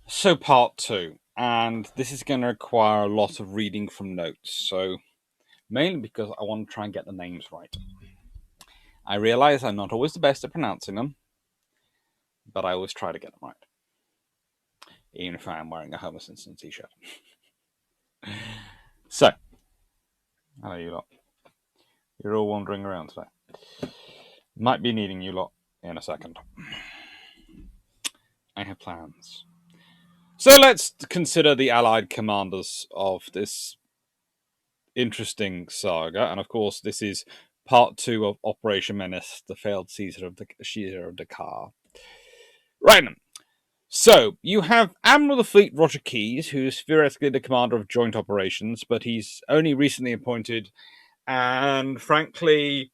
So part two, and this is going to require a lot of reading from notes. So mainly because I want to try and get the names right. I realize I'm not always the best at pronouncing them, but I always try to get them right, even if I am wearing a Homer Simpson t-shirt. So, hello you lot. You're all wandering around today. Might be needing you lot in a second. I have plans. So let's consider the Allied commanders of this interesting saga, and of course, this is part two of Operation Menace, the failed seizure of Dakar. Right. So you have Admiral of the Fleet Roger Keyes, who's theoretically the commander of joint operations, but he's only recently appointed, and frankly,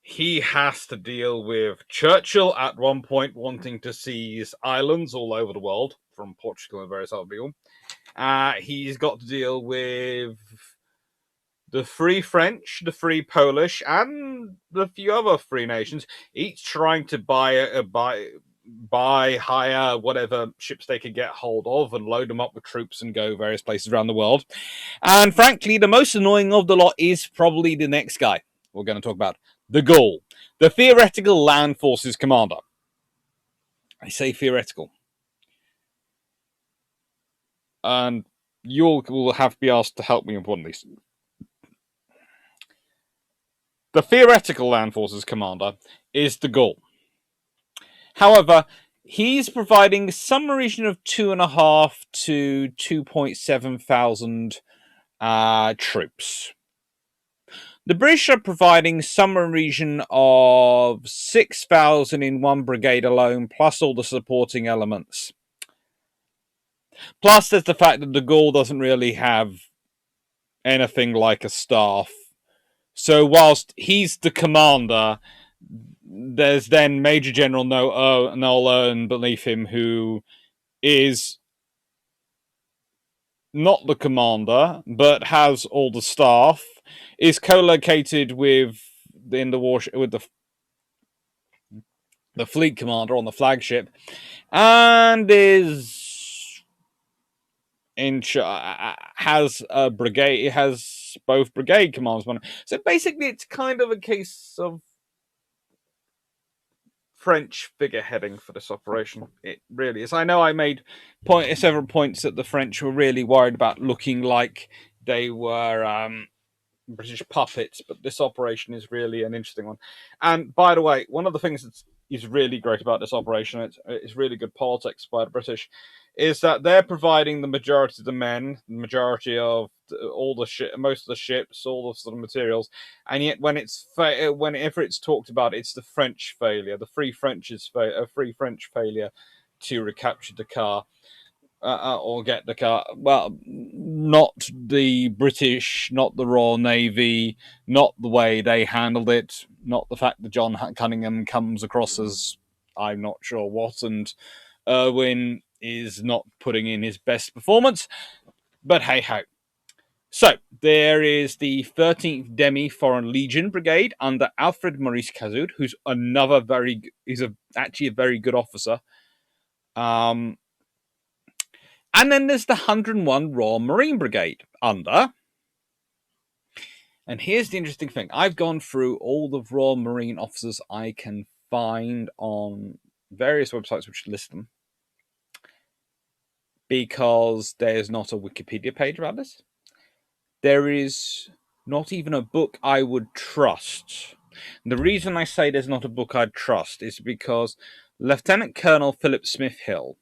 he has to deal with Churchill at one point wanting to seize islands all over the world, from Portugal and various other people. He's got to deal with the Free French, the Free Polish, and the few other free nations, each trying to buy, hire whatever ships they could get hold of and load them up with troops and go various places around the world. And frankly, the most annoying of the lot is probably the next guy we're going to talk about, the Gaul, the theoretical land forces commander. I say theoretical. And you all will have to be asked to help me with one of these. The theoretical land forces commander is the Gaul. However, he's providing some region of 2.5 to 2.7 thousand troops. The British are providing some region of 6,000 in one brigade alone, plus all the supporting elements. Plus, there's the fact that de Gaulle doesn't really have anything like a staff. So, whilst he's the commander, there's then Major General Noel Owen beneath him, who is not the commander, but has all the staff, is co-located with the fleet commander on the flagship, and has a brigade. It has both brigade commanders. So basically, it's kind of a case of French figureheading for this operation. It really is. I know I made several points that the French were really worried about looking like they were British puppets, but this operation is really an interesting one. And by the way, one of the things that is really great about this operation, it's really good politics by the British, is that they're providing the majority of the men, the majority of all the most of the ships, all the sort of materials, and yet whenever it's talked about, it's the French failure, the Free French failure to recapture Dakar. Or get the car. Well, not the British, not the Royal Navy, not the way they handled it, not the fact that John Cunningham comes across as I'm not sure what, and Irwin is not putting in his best performance. But hey ho. So there is the 13th Demi Foreign Legion Brigade under Alfred Maurice Cazud, who's actually a very good officer. And then there's the 101 Royal Marine Brigade under. And here's the interesting thing. I've gone through all the Royal Marine officers I can find on various websites which list them, because there's not a Wikipedia page about this. There is not even a book I would trust. And the reason I say there's not a book I'd trust is because Lieutenant Colonel Philip Smith Hill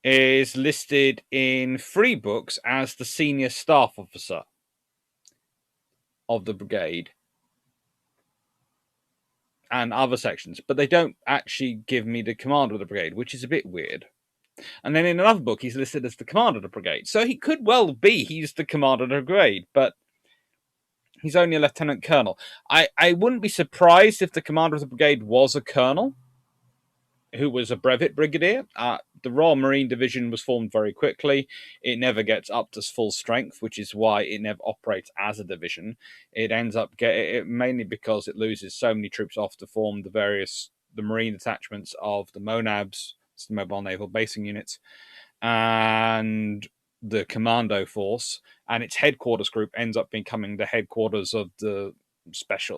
is listed in 3 books as the senior staff officer of the brigade and other sections, but they don't actually give me the commander of the brigade, which is a bit weird. And then in another book, he's listed as the commander of the brigade. So he could well be he's the commander of the brigade, but he's only a lieutenant colonel. I wouldn't be surprised if the commander of the brigade was a colonel who was a brevet brigadier. the Royal Marine Division was formed very quickly. It never gets up to full strength, which is why it never operates as a division. It ends up mainly because it loses so many troops off to form the marine detachments of the MONABs, the Mobile Naval Basing Units, and the Commando Force, and its headquarters group ends up becoming the headquarters of the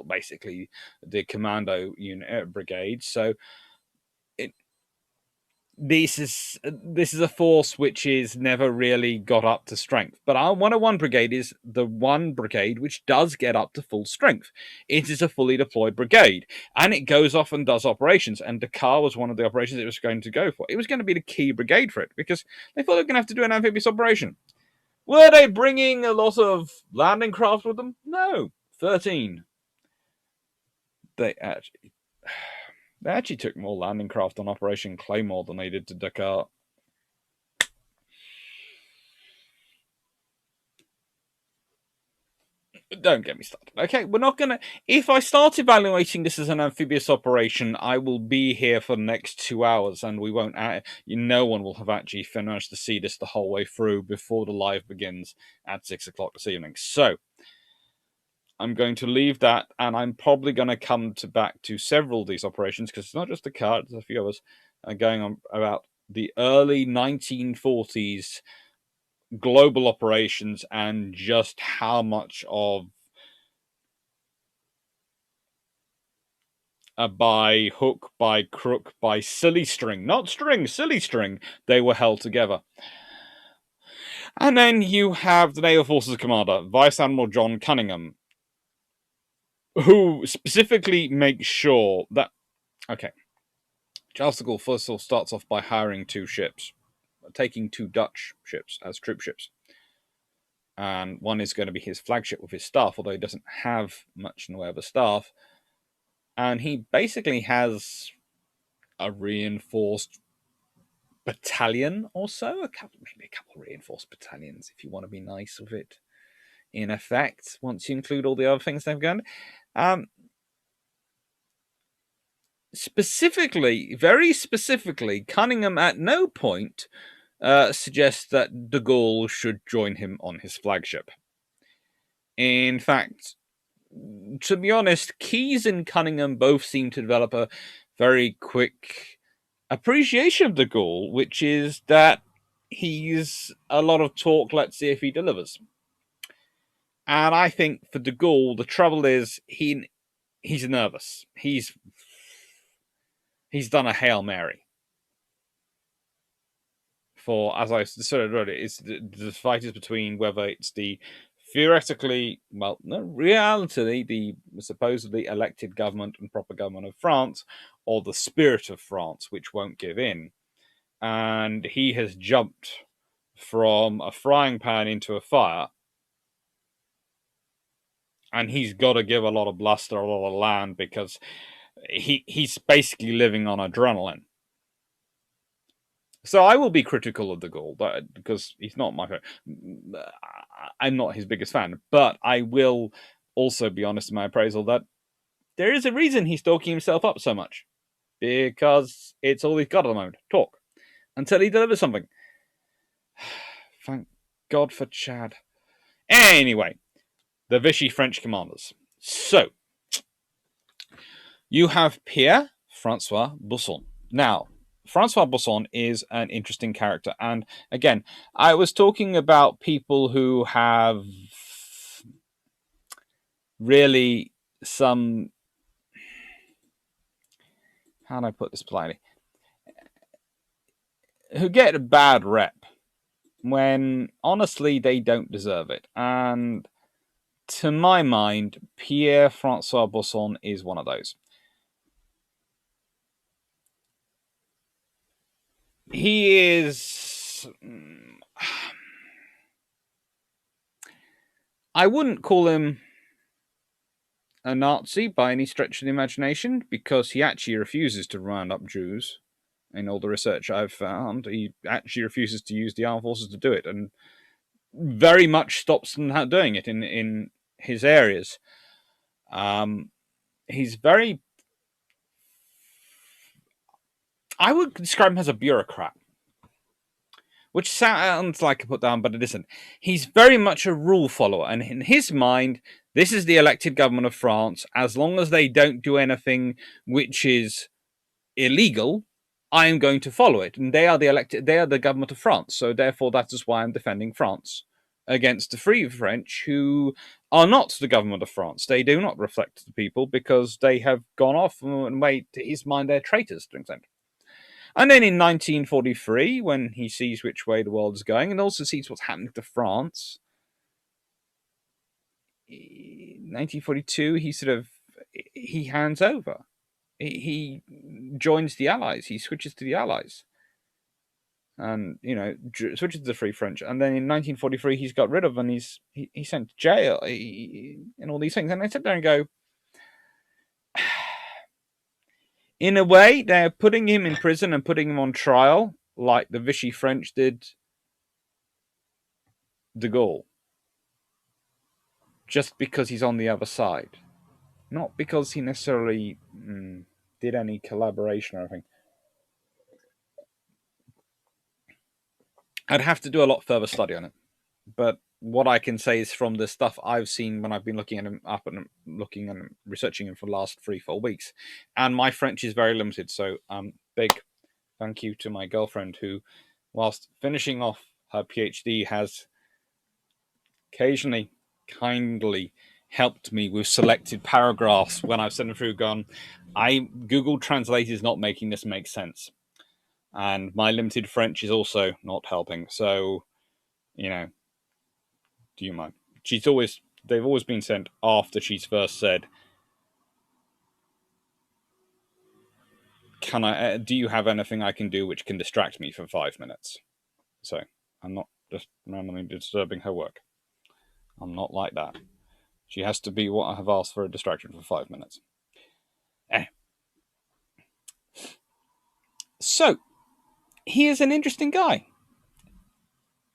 basically the Commando unit brigade. So it, this is a force which is never really got up to strength. But our 101 brigade is the one brigade which does get up to full strength. It is a fully deployed brigade, and it goes off and does operations. And Dakar was one of the operations it was going to go for. It was going to be the key brigade for it because they thought they were going to have to do an amphibious operation. Were they bringing a lot of landing craft with them? No, 13. They actually took more landing craft on Operation Claymore than they did to Dakar. Don't get me started. Okay, we're not gonna. If I start evaluating this as an amphibious operation, I will be here for the next 2 hours, and we won't. No one will have actually finished to see this the whole way through before the live begins at 6 o'clock this evening. So I'm going to leave that, and I'm probably going to come back to several of these operations because it's not just the car; there's a few of us going on about the early 1940s global operations and just how much of by hook, by crook, by silly string, not string, silly string, they were held together. And then you have the Naval Forces Commander, Vice Admiral John Cunningham, who specifically makes sure that, okay, Charles de Gaulle first of all starts off by hiring 2 ships, taking 2 Dutch ships as troop ships. And one is going to be his flagship with his staff, although he doesn't have much in the way of a staff. And he basically has a reinforced battalion or so, maybe a couple of reinforced battalions if you want to be nice with it, in effect, once you include all the other things they've done. Very specifically, Cunningham at no point suggests that de Gaulle should join him on his flagship. In fact, to be honest, Keyes and Cunningham both seem to develop a very quick appreciation of de Gaulle, which is that he's a lot of talk, let's see if he delivers. And I think for de Gaulle, the trouble is he's nervous. He's done a Hail Mary. For, as I said earlier, it's the fight is between whether it's the theoretically, well, no, reality, the supposedly elected government and proper government of France, or the spirit of France, which won't give in. And he has jumped from a frying pan into a fire, and he's got to give a lot of bluster, a lot of land, because he's basically living on adrenaline. So I will be critical of de Gaulle because he's not I'm not his biggest fan, but I will also be honest in my appraisal that there is a reason he's talking himself up so much, because it's all he's got at the moment, talk, until he delivers something. Thank God for Chad. Anyway, the Vichy French commanders. So, you have Pierre-Francois Busson. Now, Francois Busson is an interesting character. And again, I was talking about people who have really some... How do I put this politely? Who get a bad rep when, honestly, they don't deserve it. And to my mind, Pierre-Francois Busson is one of those. He is... I wouldn't call him a Nazi by any stretch of the imagination, because he actually refuses to round up Jews. In all the research I've found, he actually refuses to use the armed forces to do it, and very much stops them doing it in his areas. He's very... I would describe him as a bureaucrat. which sounds like a put down, but it isn't. He's very much a rule follower, and in his mind, this is the elected government of France. As long as they don't do anything which is illegal, I am going to follow it. And they are the elected, they are the government of France. So therefore, that is why I'm defending France against the Free French, who are not the government of France. They do not reflect the people because they have gone off and made, to his mind, they're traitors to an extent. And then in 1943, when he sees which way the world is going and also sees what's happening to France, 1942, he hands over. He joins the Allies. He switches to the Allies, and switches to the Free French. And then in 1943, he's got rid of, and he's sent to jail, and all these things. And I sit there and go, in a way, they're putting him in prison and putting him on trial, like the Vichy French did de Gaulle, just because he's on the other side, not because he necessarily did any collaboration or anything. I'd have to do a lot further study on it, but what I can say is from the stuff I've seen when I've been looking at him up and looking and researching him for the last 3-4 weeks, and my French is very limited. So big thank you to my girlfriend who, whilst finishing off her PhD, has occasionally kindly helped me with selected paragraphs when I've sent them through. Gone, Google Translate is not making this make sense, and my limited French is also not helping. So, do you mind? They've always been sent after she's first said, do you have anything I can do which can distract me for 5 minutes? So I'm not just randomly disturbing her work. I'm not like that. She has to be what I have asked for, a distraction for 5 minutes. So he is an interesting guy.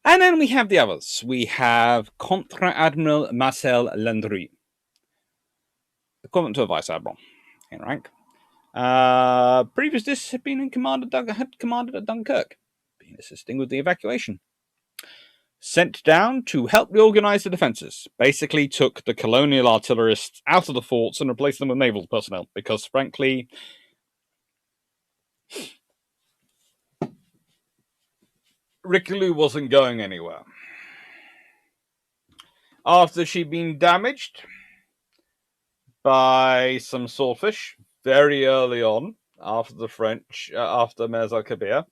And then we have the others. We have Contre-Admiral Marcel Landry, equivalent to a vice admiral in rank. Previous to this, had commanded at Dunkirk, been assisting with the evacuation. Sent down to help reorganize the defenses. Basically took the colonial artillerists out of the forts and replaced them with naval personnel because, frankly, Rickaloo wasn't going anywhere. After she'd been damaged by some swordfish very early on, after the French, after Menace al-Kabir,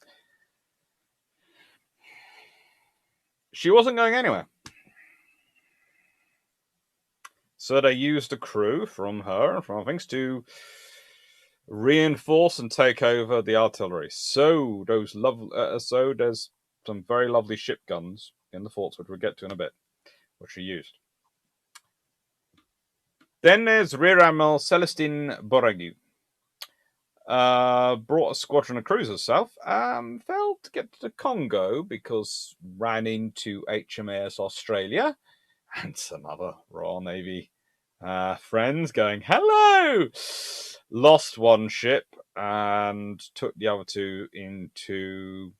she wasn't going anywhere. So they used a crew from her and from things to reinforce and take over the artillery. So there's some very lovely ship guns in the forts, which we'll get to in a bit, which she used. Then there's Rear Admiral Celestin Bourragu. Brought a squadron of cruisers south. Failed to get to the Congo because ran into HMAS Australia and some other Royal Navy friends going, hello! Lost one ship and took the other two into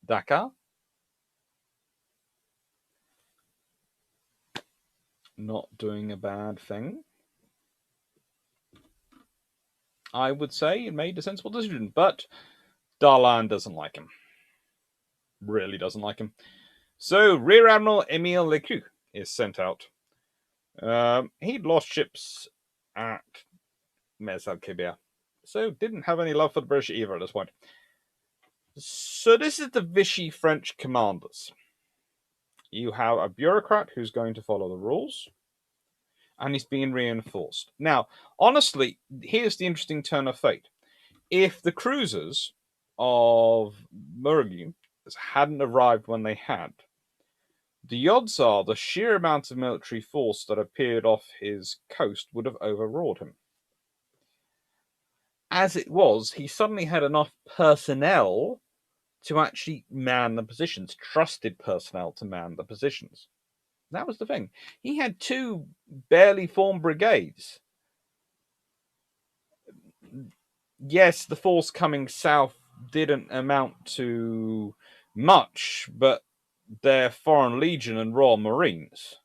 Dakar. Not doing a bad thing. I would say it made a sensible decision, but Darlan doesn't like him. Really doesn't like him. So Rear Admiral Emile Lecoux is sent out. He'd lost ships at Menace al-Kabir, so didn't have any love for the British either at this point. So this is the Vichy French commanders. You have a bureaucrat who's going to follow the rules, and he's being reinforced. Now, honestly, here's the interesting turn of fate. If the cruisers of Bourragu hadn't arrived when they had, the odds are the sheer amount of military force that appeared off his coast would have overawed him. As it was, he suddenly had enough personnel to actually man the positions, trusted personnel to man the positions. That was the thing. He had 2 barely formed brigades. Yes, the force coming south didn't amount to much, but they're Foreign Legion and Royal Marines.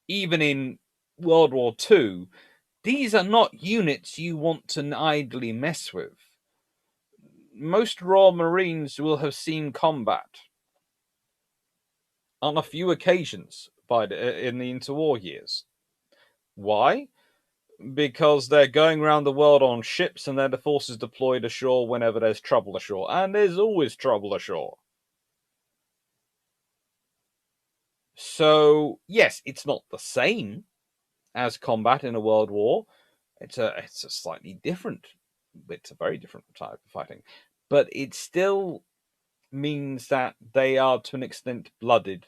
Even in World War II, these are not units you want to idly mess with. Most Royal Marines will have seen combat on a few occasions in the interwar years. Why? Because they're going around the world on ships and they're the forces deployed ashore whenever there's trouble ashore. And there's always trouble ashore. So, yes, it's not the same as combat in a world war. It's a slightly different, it's a very different type of fighting. But it still means that they are to an extent blooded.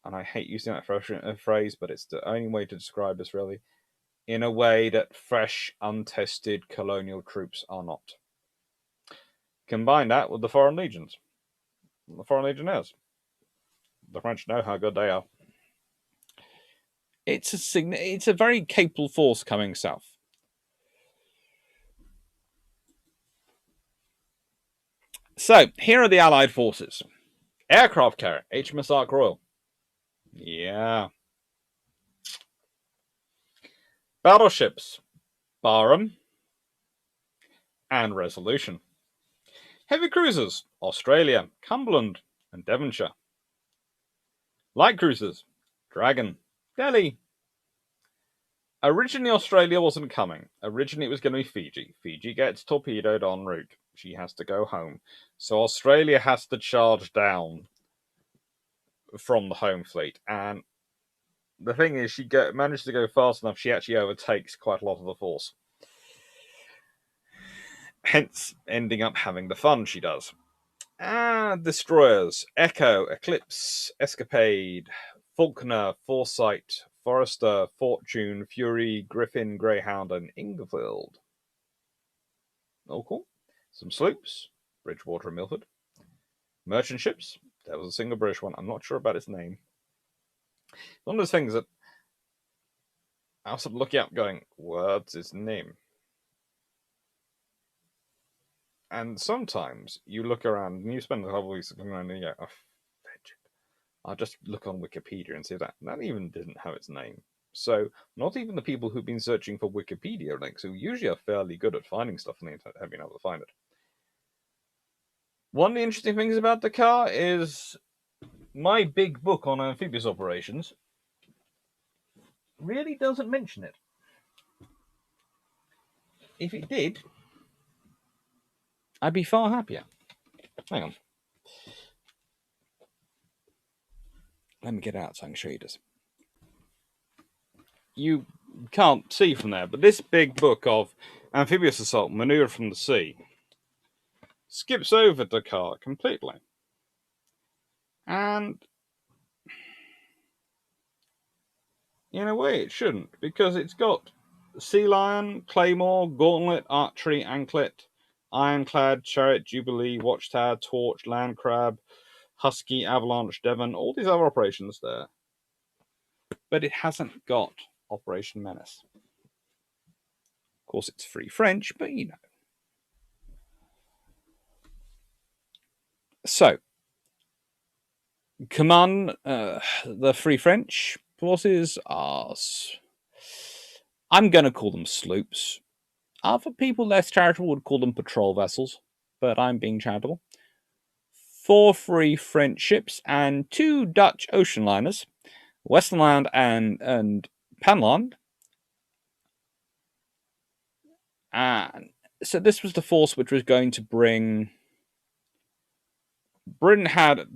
And I hate using that phrase, but it's the only way to describe this really. In a way that fresh, untested colonial troops are not. Combine that with the Foreign Legions. The Foreign Legionnaires. The French know how good they are. It's a very capable force coming south. So, here are the Allied forces. Aircraft carrier, HMS Ark Royal. Yeah. Battleships, Barham and Resolution. Heavy cruisers, Australia, Cumberland and Devonshire. Light cruisers, Dragon, Delhi. Originally, Australia wasn't coming. Originally, it was going to be Fiji. Fiji gets torpedoed en route. She has to go home. So Australia has to charge down from the home fleet. And the thing is, she managed to go fast enough, she actually overtakes quite a lot of the force. Hence, ending up having the fun she does. Destroyers. Echo, Eclipse, Escapade, Faulkner, Foresight, Forester, Fortune, Fury, Griffin, Greyhound, and Inglefield. All cool. Some sloops, Bridgewater and Milford. Merchant ships. There was a single British one. I'm not sure about its name. One of those things that I was looking up going, what's its name? And sometimes you look around and you spend a couple of weeks looking around and you go, oh, I'll just look on Wikipedia and see that. That even didn't have its name. So not even the people who've been searching for Wikipedia links, who usually are fairly good at finding stuff on the internet, have been able to find it. One of the interesting things about the car is my big book on amphibious operations really doesn't mention it. If it did, I'd be far happier. Hang on. Let me get out so I can show you this. You can't see from there, but this big book of amphibious assault, maneuver from the sea, skips over Dakar completely. And in a way it shouldn't, because it's got Sea Lion, Claymore, Gauntlet, Archery, Anklet, Ironclad, Chariot, Jubilee, Watchtower, Torch, Land Crab, Husky, Avalanche, Devon, all these other operations there. But it hasn't got Operation Menace. Of course, it's free French, but you know. So, command the Free French forces are, I'm going to call them sloops. Other people less charitable would call them patrol vessels, but I'm being charitable. 4 free French ships and 2 Dutch ocean liners, Westernland and Panland. And so this was the force which was going to bring. Britain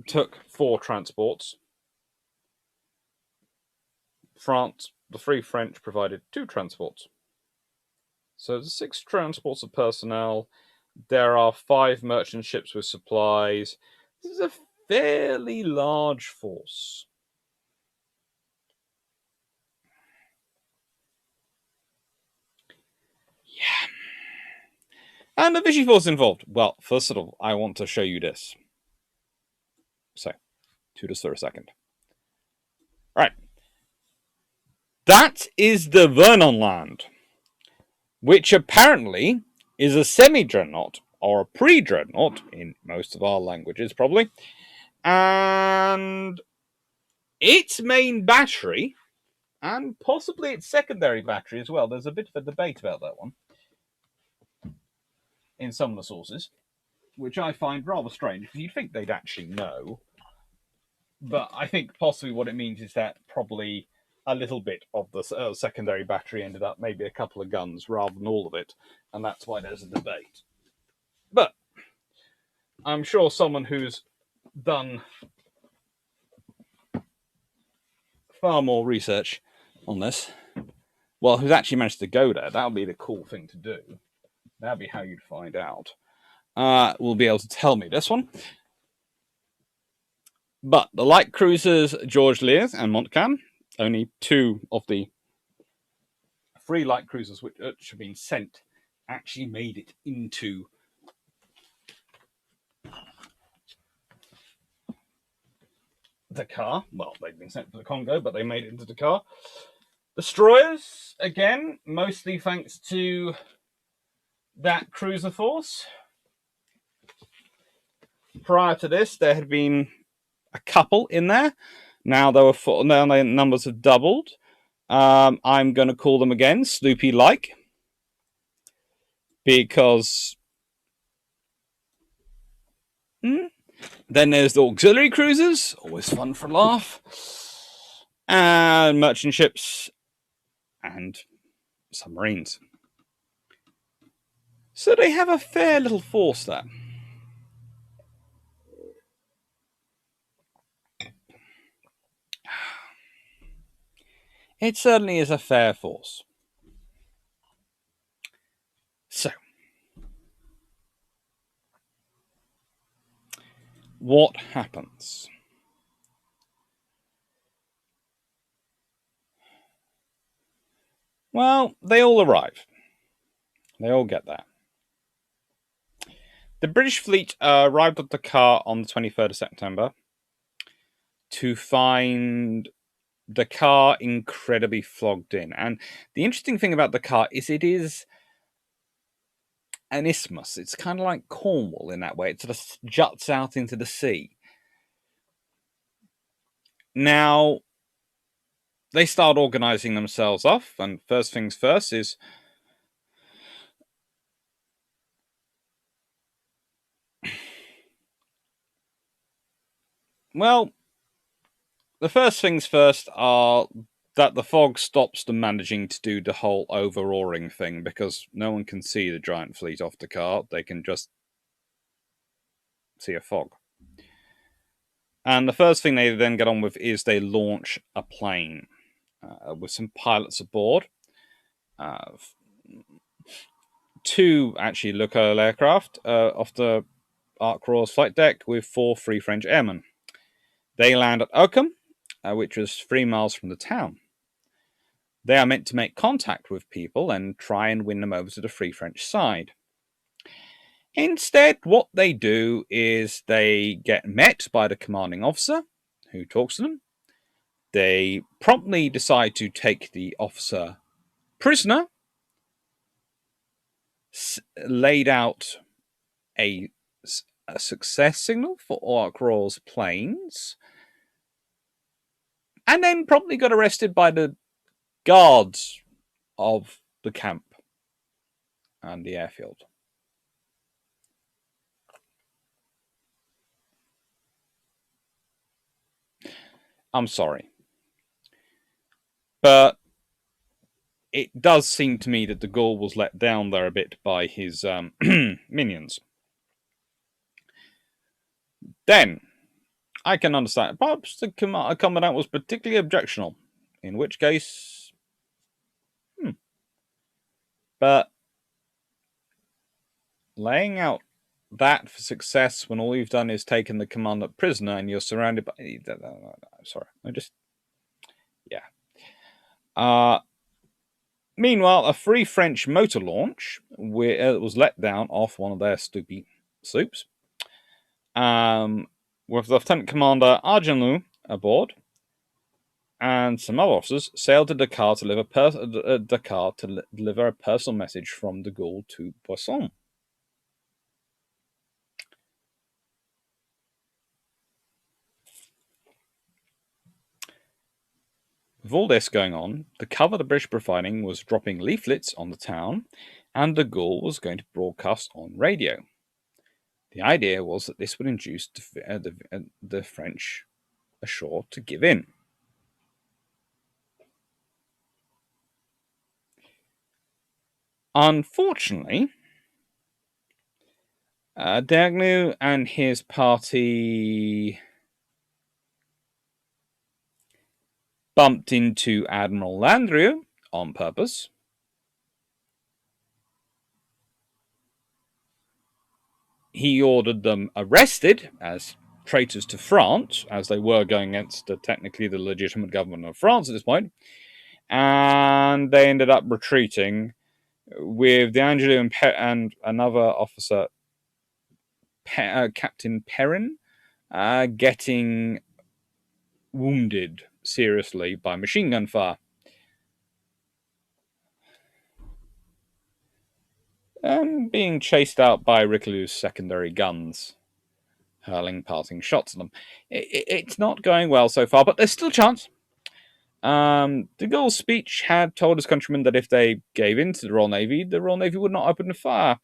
took 4 transports. France, the Free French, provided 2 transports. So there's 6 transports of personnel. There are 5 merchant ships with supplies. This is a fairly large force. Yeah. And the Vichy Forces involved. Well, first of all, I want to show you this. So, to this for a second. Right. That is the Vernon Land, which apparently is a semi-dreadnought or a pre-dreadnought in most of our languages, probably. And its main battery, and possibly its secondary battery as well, there's a bit of a debate about that one in some of the sources, which I find rather strange, because you'd think they'd actually know. But I think possibly what it means is that probably a little bit of the secondary battery ended up maybe a couple of guns rather than all of it, and that's why there's a debate. But I'm sure someone who's done far more research on this, well, who's actually managed to go there, that would be the cool thing to do. That would be how you'd find out. Will be able to tell me this one. But the light cruisers George Lear and Montcalm, only two of the 3 light cruisers which have been sent, actually made it into Dakar. Well, they've been sent to the Congo, but they made it into Dakar. Destroyers, again, mostly thanks to that cruiser force. Prior to this, there had been a couple in there. Now there were 4. Now the numbers have doubled. I'm going to call them again Sloopy-like, because then there's the auxiliary cruisers, always fun for a laugh, and merchant ships and submarines. So they have a fair little force there. It certainly is a fair force. So, what happens? Well, they all arrive. They all get there. The British fleet arrived at Dakar on the 23rd of September to find Dakar incredibly flogged in. And the interesting thing about Dakar is it is an isthmus. It's kind of like Cornwall in that way. It sort of juts out into the sea. Now, they start organizing themselves off, and first things first is well, the first things first are that the fog stops them managing to do the whole overawing thing, because no one can see the giant fleet off Dakar. They can just see a fog. And the first thing they then get on with is they launch a plane with some pilots aboard. 2 actually local aircraft off the Ark Royal's flight deck with 4 Free French airmen. They land at Oakham, which was 3 miles from the town. They are meant to make contact with people and try and win them over to the Free French side. Instead, what they do is they get met by the commanding officer, who talks to them. They promptly decide to take the officer prisoner, laid out a success signal for Ark Royal's planes, and then promptly got arrested by the guards of the camp and the airfield. I'm sorry, but it does seem to me that de Gaulle was let down there a bit by his minions. Then, I can understand. Perhaps the commandant was particularly objectionable, in which case... But laying out that for success when all you've done is taken the commandant prisoner and you're surrounded by... Sorry, I just... Yeah. Meanwhile, a Free French motor launch was let down off one of their Stoopy sloops, with Lieutenant Commander Argenlou aboard, and some other officers sailed to Dakar to deliver a personal message from de Gaulle to Poisson. With all this going on, the cover the British were providing was dropping leaflets on the town, and de Gaulle was going to broadcast on radio. The idea was that this would induce the French ashore to give in. Unfortunately, Dagnew and his party bumped into Admiral Landrieu on purpose. He ordered them arrested as traitors to France, as they were going against technically the legitimate government of France at this point, and they ended up retreating with D'Angelou and another officer, Captain Perrin, getting wounded seriously by machine gun fire. And being chased out by Richelieu's secondary guns, hurling parting shots at them. It's not going well so far, but there's still a chance. De Gaulle's speech had told his countrymen that if they gave in to the Royal Navy would not open fire.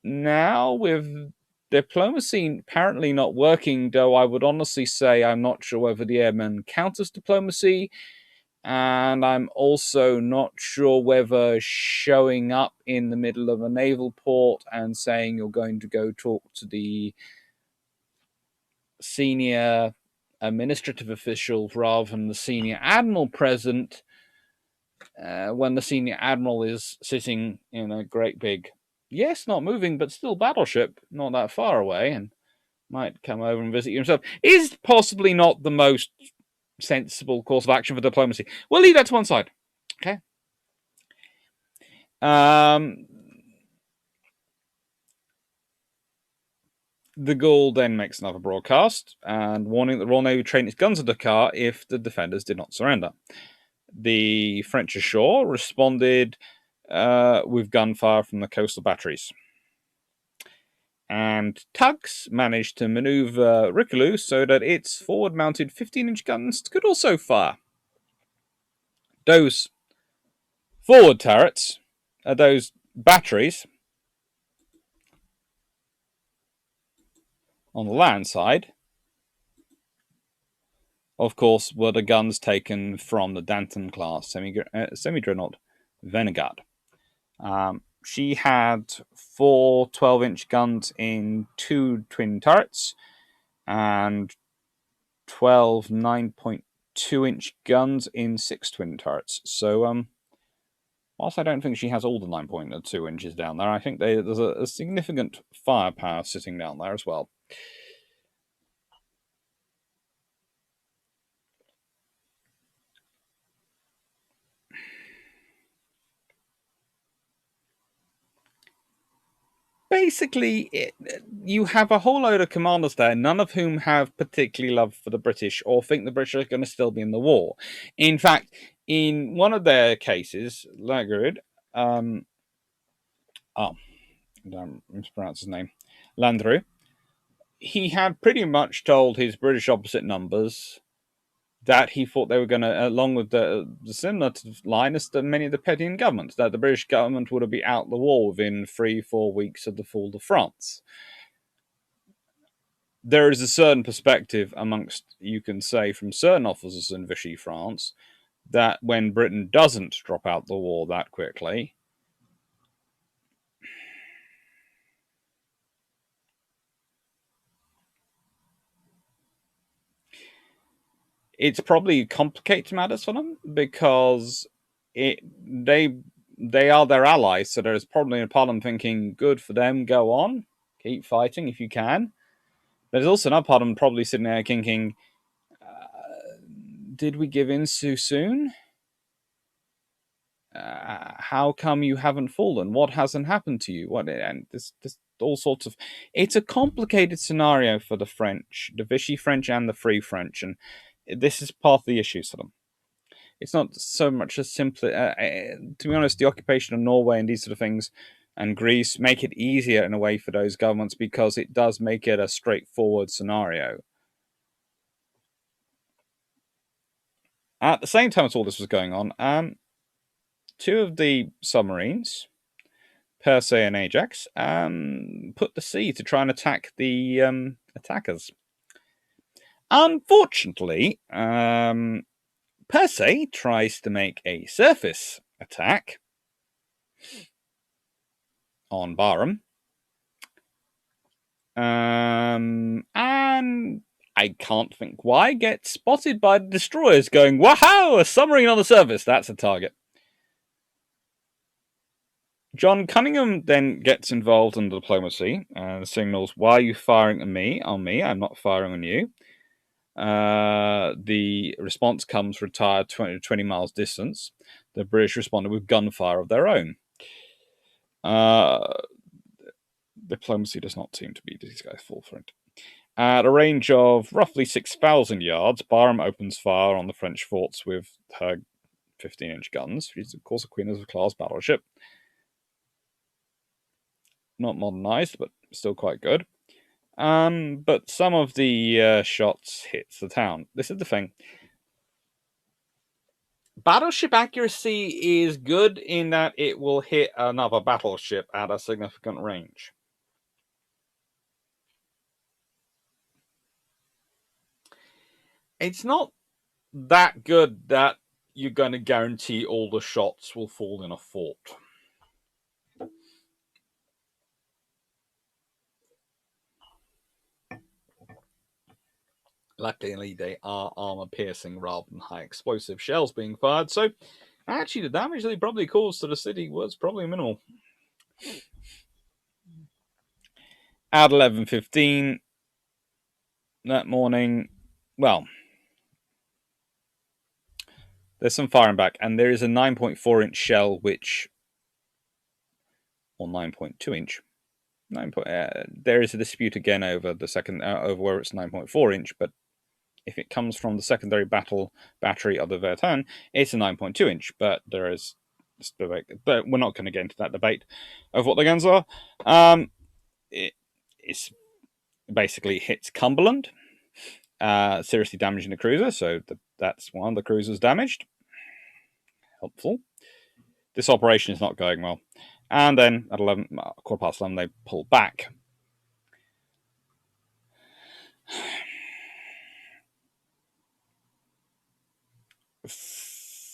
Now, with diplomacy apparently not working, though I would honestly say I'm not sure whether the airmen count as diplomacy, and I'm also not sure whether showing up in the middle of a naval port and saying you're going to go talk to the senior administrative officials rather than the senior admiral present, when the senior admiral is sitting in a great big, yes, not moving, but still battleship, not that far away, and might come over and visit you himself, is possibly not the most sensible course of action for diplomacy. We'll leave that to one side. Okay. De Gaulle then makes another broadcast and warning that the Royal Navy would train its guns at Dakar if the defenders did not surrender. The French ashore responded with gunfire from the coastal batteries. And tugs managed to maneuver Richelieu so that its forward-mounted 15-inch guns could also fire. Those forward turrets, those batteries on the land side, of course, were the guns taken from the Danton-class semi-dreadnought Venegat. She had 4 12-inch guns in 2 twin turrets and 12 9.2-inch guns in 6 twin turrets. So, whilst I don't think she has all the 9.2 inches down there, I think there's a significant firepower sitting down there as well. Basically, you have a whole load of commanders there, none of whom have particularly love for the British or think the British are going to still be in the war. In fact, in one of their cases, Laguerre, I don't mispronounce his name, Landru, he had pretty much told his British opposite numbers that he thought they were going to, along with the similar line as many of the Pétain governments, that the British government would be out the war within 3-4 weeks of the fall of France. There is a certain perspective amongst, you can say, from certain officers in Vichy France, that when Britain doesn't drop out the war that quickly, it's probably complicates matters for them because they are their allies, so there's probably a part of them thinking, good for them, go on, keep fighting if you can. There's also another part of them probably sitting there thinking, did we give in too soon? How come you haven't fallen? What hasn't happened to you? What? And this all sorts of. It's a complicated scenario for the French, the Vichy French and the Free French, and this is part of the issues for them. It's not so much as simply, to be honest, the occupation of Norway and these sort of things, and Greece make it easier in a way for those governments because it does make it a straightforward scenario. At the same time as all this was going on, two of the submarines, Persei and Ajax, put to sea to try and attack the attackers. Unfortunately, Persei tries to make a surface attack on Barham. And I can't think why, gets spotted by the destroyers going, wow, a submarine on the surface, that's a target. John Cunningham then gets involved in diplomacy and signals, why are you firing on me? I'm not firing on you. The response comes, retired 20 miles distance. The British responded with gunfire of their own. Diplomacy does not seem to be these guys' fall for it. At a range of roughly 6,000 yards, Barham opens fire on the French forts with her 15-inch guns. She's, of course, a Queen Elizabeth class battleship. Not modernized, but still quite good. But some of the shots hits the town. This is the thing. Battleship accuracy is good in that it will hit another battleship at a significant range. It's not that good that you're going to guarantee all the shots will fall in a fort. Luckily, they are armor-piercing rather than high-explosive shells being fired, so actually the damage they probably caused to the city was probably minimal. At 11:15 that morning, well, there's some firing back, and there is a 9.4-inch shell, or 9.2-inch. There is a dispute again over the second, over where it's 9.4-inch, but if it comes from the secondary battery of the Verdun, it's a 9.2-inch. But there is this debate, but we're not going to get into that debate of what the guns are. It's basically hits Cumberland, seriously damaging the cruiser. So that's one of the cruisers damaged. Helpful. This operation is not going well. And then at 11, they pull back.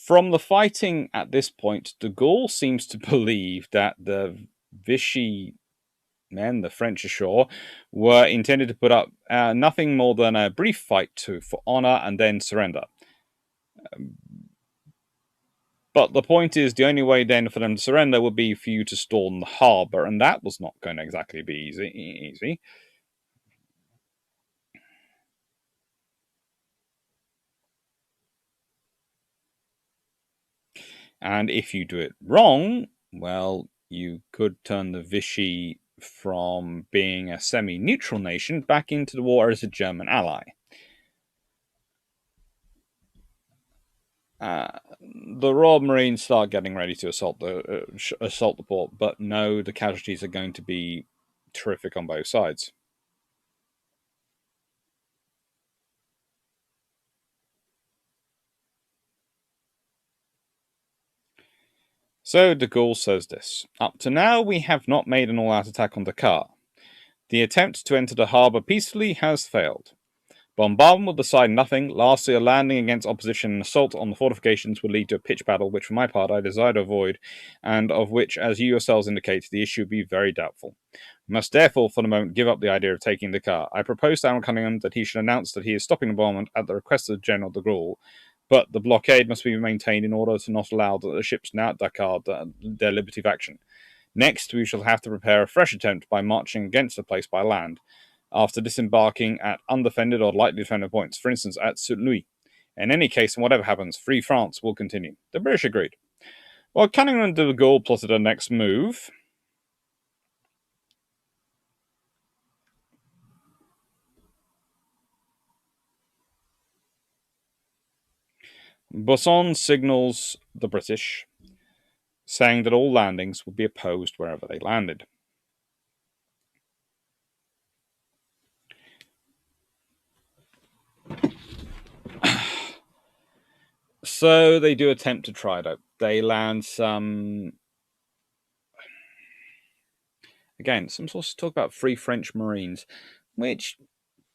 From the fighting at this point, de Gaulle seems to believe that the Vichy men, the French ashore, were intended to put up nothing more than a brief fight for honor and then surrender. But the point is, the only way then for them to surrender would be for you to storm the harbour, and that was not going to exactly be easy. And if you do it wrong, well, you could turn the Vichy from being a semi-neutral nation back into the war as a German ally. The Royal Marines start getting ready to assault the port, but no, the casualties are going to be terrific on both sides. So de Gaulle says this: up to now, we have not made an all-out attack on Dakar. The attempt to enter the harbour peacefully has failed. Bombardment will decide nothing. Lastly, a landing against opposition and assault on the fortifications will lead to a pitched battle, which for my part I desire to avoid, and of which, as you yourselves indicate, the issue will be very doubtful. We must therefore, for the moment, give up the idea of taking Dakar. I propose to Admiral Cunningham that he should announce that he is stopping the bombardment at the request of General de Gaulle, but the blockade must be maintained in order to not allow the ships now at Dakar their liberty of action. Next, we shall have to prepare a fresh attempt by marching against the place by land, after disembarking at undefended or lightly defended points, for instance at Saint-Louis. In any case, and whatever happens, Free France will continue. The British agreed. While Cunningham and de Gaulle plotted a next move, Bosson signals the British, saying that all landings would be opposed wherever they landed. So they do attempt to try it out. They land some. Again, some sources talk about Free French Marines, which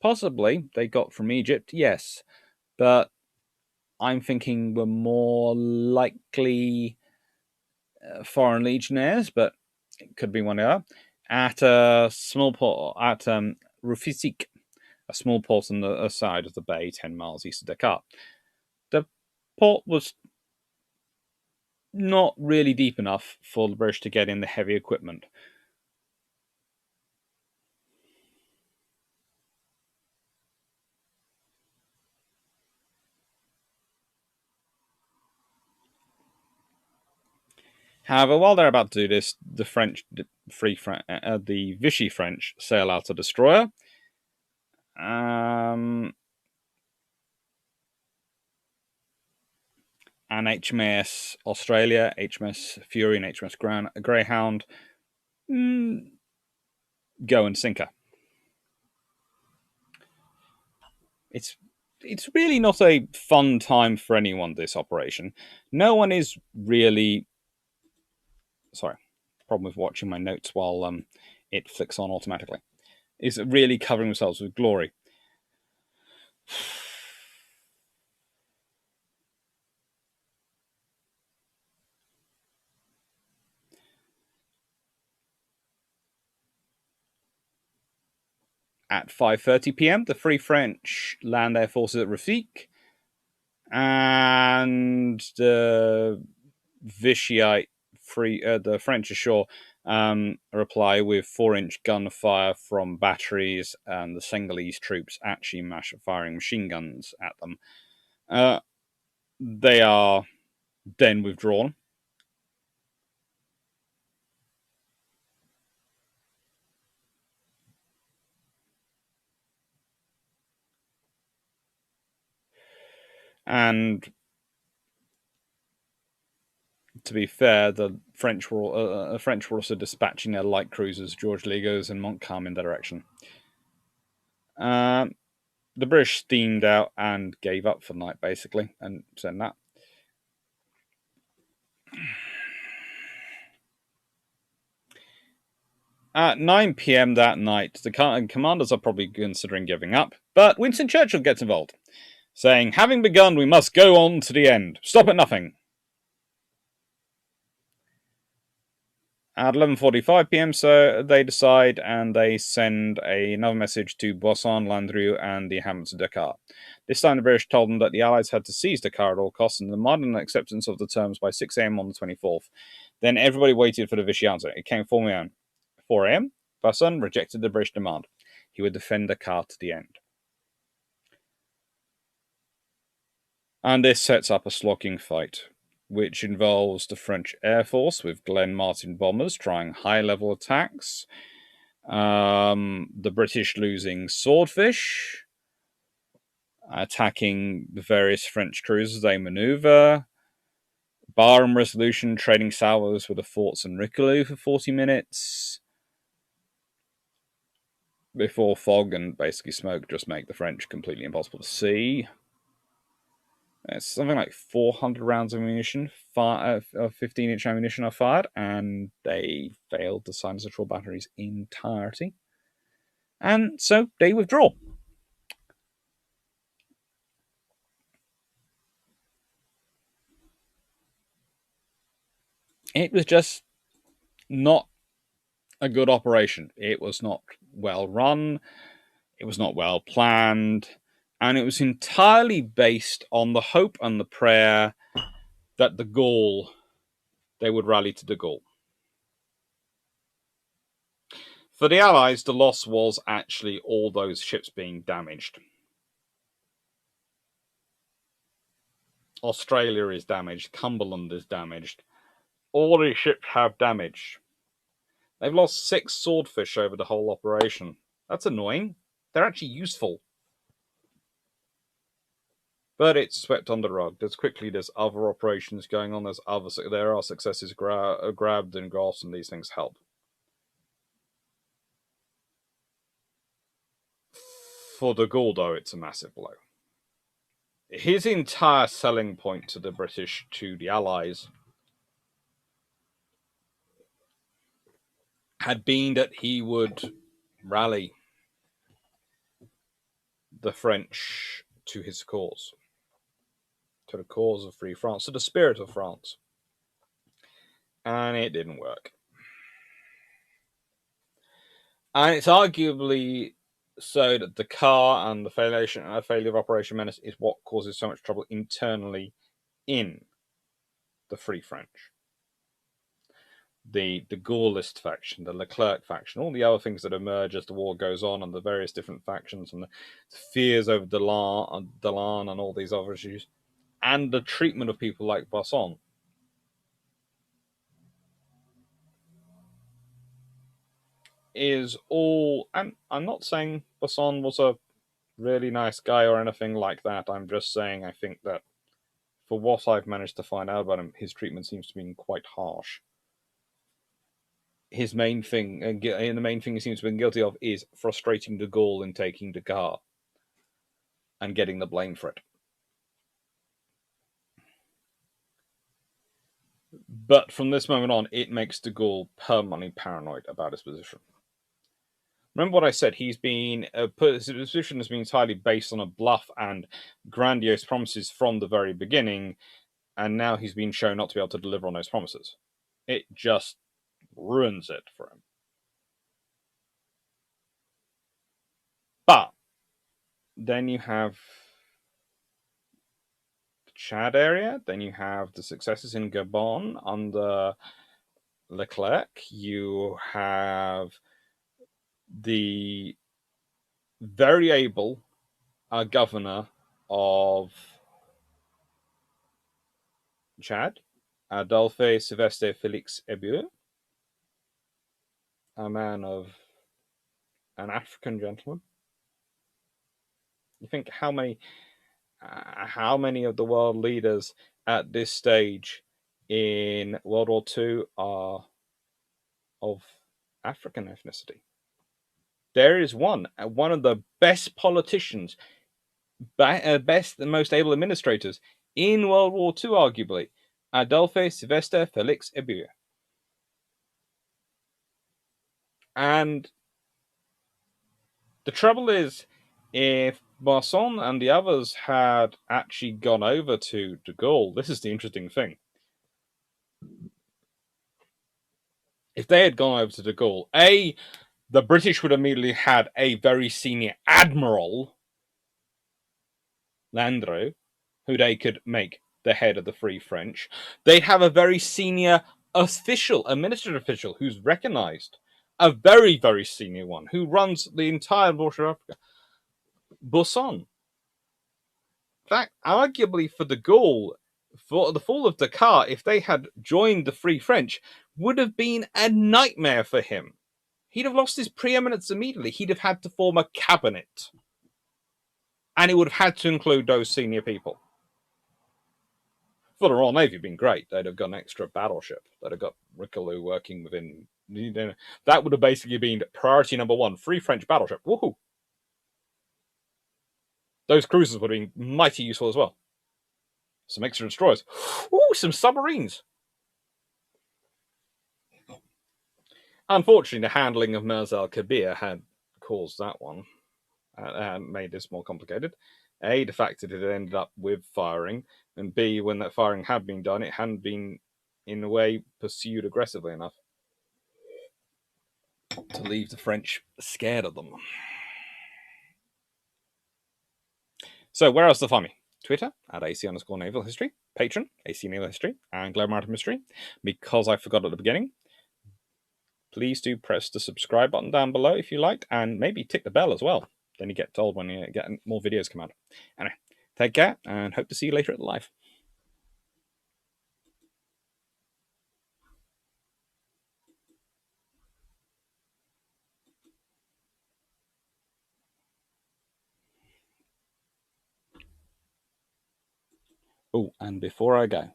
possibly they got from Egypt, yes, but I'm thinking were more likely foreign legionnaires, but it could be one of the at a small port at Rufisque, a small port on the side of the bay, 10 miles east of Dakar. The port was not really deep enough for the British to get in the heavy equipment. However, while they're about to do this, the the Vichy French sail out a destroyer. And HMS Australia, HMS Fury, and HMS Greyhound go and sink her. It's really not a fun time for anyone, this operation. No one is really... Sorry, problem with watching my notes while it flicks on automatically. Is really covering themselves with glory. At 5:30 p.m., the Free French land their forces at Rafik, and the Vichyite the French ashore reply with 4-inch gunfire from batteries, and the Senegalese troops actually firing machine guns at them. They are then withdrawn. And to be fair, the French were also dispatching their light cruisers, George Ligos and Montcalm, in their direction. The British steamed out and gave up for the night, basically, and said that. At 9 p.m. that night, the commanders are probably considering giving up, but Winston Churchill gets involved, saying, "Having begun, we must go on to the end. Stop at nothing." At 11:45 p.m., so they decide, and they send another message to Boisson, Landru, and the inhabitants of Dakar. This time, the British told them that the Allies had to seize Dakar at all costs and demand an acceptance of the terms by 6 a.m. on the 24th. Then everybody waited for the Vichy answer. It came 4 a.m. 4 a.m. Boisson rejected the British demand. He would defend Dakar to the end. And this sets up a slocking fight, which involves the French Air Force with Glenn Martin bombers trying high-level attacks, the British losing Swordfish, attacking the various French cruisers they maneuver, Bar and Resolution trading salvos with the forts and Rickaloo for 40 minutes, before fog and basically smoke just make the French completely impossible to see. It's something like 400 rounds of ammunition, 15-inch ammunition are fired, and they failed to silence the troll batteries entirety. And so they withdraw. It was just not a good operation. It was not well run. It was not well planned. And it was entirely based on the hope and the prayer that they would rally to de Gaulle. For the Allies, the loss was actually all those ships being damaged. Australia is damaged. Cumberland is damaged. All these ships have damage. They've lost 6 Swordfish over the whole operation. That's annoying. They're actually useful. But it's swept under the rug. There's other operations going on. There are successes grabbed and grasped, and these things help. For de Gaulle, though, it's a massive blow. his entire selling point to the British, to the Allies, had been that he would rally the French to his cause, to the cause of free France, to the spirit of France. And it didn't work. And it's arguably so that the car and the failure of Operation Menace is what causes so much trouble internally in the Free French. The Gaullist faction, the Leclerc faction, all the other things that emerge as the war goes on, and the various different factions, and the fears over Delan and all these other issues, and the treatment of people like Bosson. Is all, and I'm not saying Bosson was a really nice guy or anything like that. I'm just saying I think that for what I've managed to find out about him, his treatment seems to be quite harsh. His main thing, and the main thing he seems to have been guilty of, is frustrating de Gaulle in taking Dakar and getting the blame for it. But from this moment on, it makes de Gaulle permanently paranoid about his position. Remember what I said, his position has been entirely based on a bluff and grandiose promises from the very beginning, and now he's been shown not to be able to deliver on those promises. It just ruins it for him. But then you have the Chad area, then you have the successes in Gabon under Leclerc, you have the very able governor of Chad, Adolphe Sylvestre Felix Ebu, a man of an African gentleman. You think how many of the world leaders at this stage in World War II are of African ethnicity? There is one of the best politicians, best and most able administrators in World War II, arguably, Adolphe Sylvestre Felix Ebu. And the trouble is, if Bosson and the others had actually gone over to de Gaulle, this is the interesting thing. If they had gone over to de Gaulle, the British would immediately had a very senior admiral, Landreau, who they could make the head of the Free French. They'd have a very senior administrative official who's recognized, a very, very senior one, who runs the entire border of Africa. Bosson. In fact, arguably for de Gaulle, for the fall of Dakar, if they had joined the Free French, would have been a nightmare for him. He'd have lost his preeminence immediately. He'd have had to form a cabinet. And it would have had to include those senior people. For the Royal Navy, been great. They'd have got an extra battleship. They'd have got Rickaloo working within. That would have basically been priority number one: Free French battleship. Woohoo! Those cruisers would have been mighty useful as well. Some extra destroyers. Ooh, some submarines. Unfortunately, the handling of Mers el Kabir had caused that one. And made this more complicated. A, the fact that it ended up with firing, and B, when that firing had been done, it hadn't been, in a way, pursued aggressively enough to leave the French scared of them. So, where else to find me? Twitter, at AC_Naval History, Patreon, AC Naval History, and Global Maritime History. Because I forgot at the beginning, please do press the subscribe button down below if you liked, and maybe tick the bell as well. Then you get told when you get more videos come out. Anyway, take care, and hope to see you later at the live. Oh, and before I go,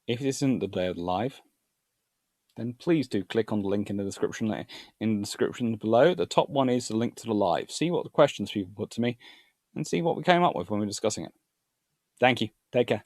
if this isn't the day of the live, then please do click on the link in the description below. The top one is the link to the live. See what the questions people put to me. and see what we came up with when we were discussing it. Thank you. Take care.